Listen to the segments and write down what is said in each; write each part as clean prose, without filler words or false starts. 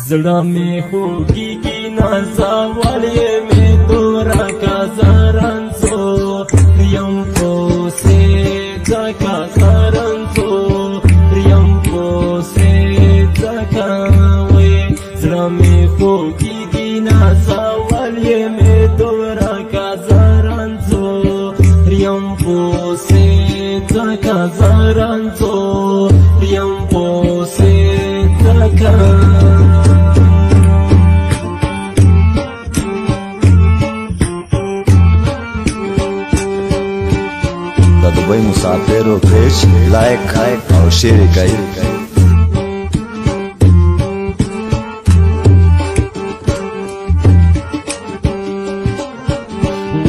زړه مې خوږېږي نازول یې مې دومره کازرنځو یم پوسې ځکه زرنځو یم پوسې ځکه وې زړه مې خوږېږي نازول یې مې دومره کازرنځو یم پوسې ځکه زرنځو یم پوسې ځکه दुबई मुसाफिर और पेश लायक खाए और शेर गए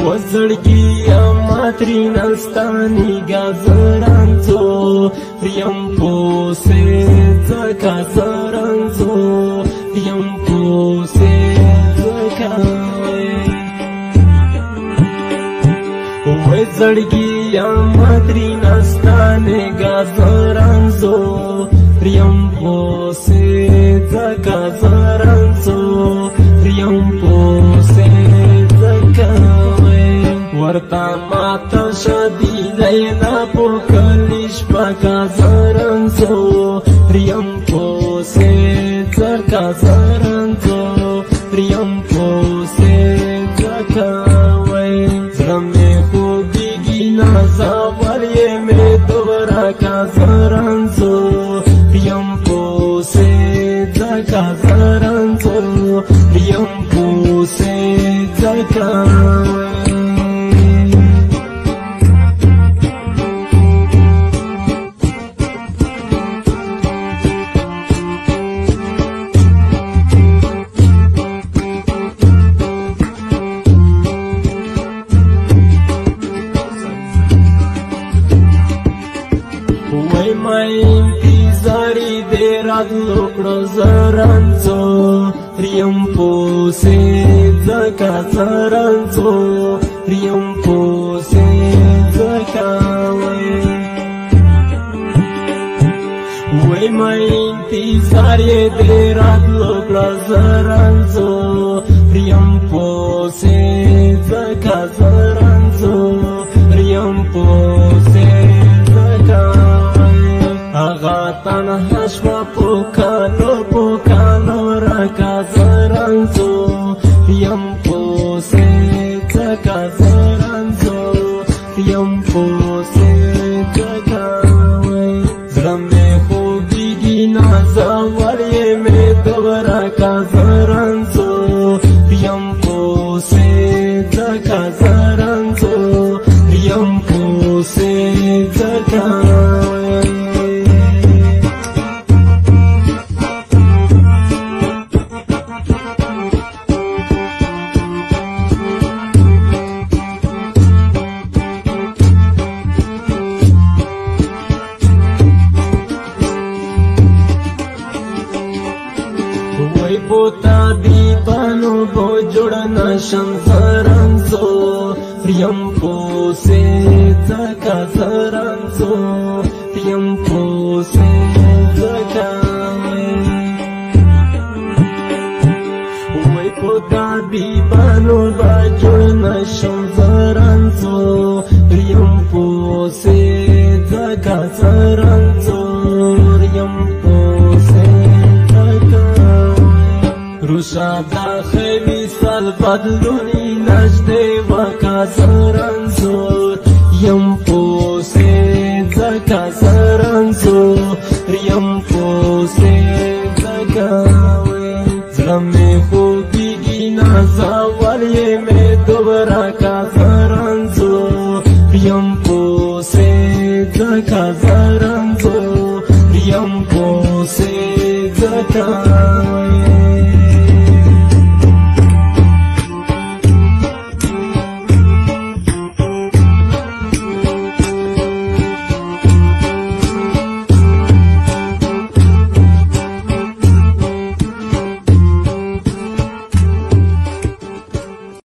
वजड़गी मात्री नस्तानी गाजरांचो യം पोसे जका जरांचो യം पोसे जका वजड़गी मात्री नस्तानी गाजरांचो యం पोसे जका जरांचो యం पोसे जका ورتا ماتا شدی لینا پوکلیش پاکا زرنزو یم پوسے زرکا زرنزو یم پوسے زرکا وی زرمی خوگیگی نازاول یمی دورا کا زرنزو یم پوسے زرکا زرنزو یم پوسے زرکا وی लुकड़ो जरंजो యం पोसे जका जरंजो యం पोसे जका वही मैं इंतजार ये दे रात लुकड़ो जरंजो యం पोसे जका जरंजो యం पोसे जका आगा तन्हा शवा पुकानो रका जरंजो యం पोसे जका जरंजो యం पोसे जका zrame خوگیگی نازاول یمی دوباره کا जरंजो యం पोसे जका जरंजो యం पोसे जका बोता दीपानो बो जुड़ना शंसरंजो యం पोसे जका जरंजो యం पोसे जका वही बोता दीपानो बो जुड़ना शंसरंजो యం पोसे जका जरंजो యం पोसे روشا داخلی سال بدلونی نجده و کازرنزور یم پوسه زکا زرنزور یم پوسه زکا زرمی خوگیگی نازاول یمی دوباره کازرنزور یم پوسه زکا زرنزور یم پوسه زکا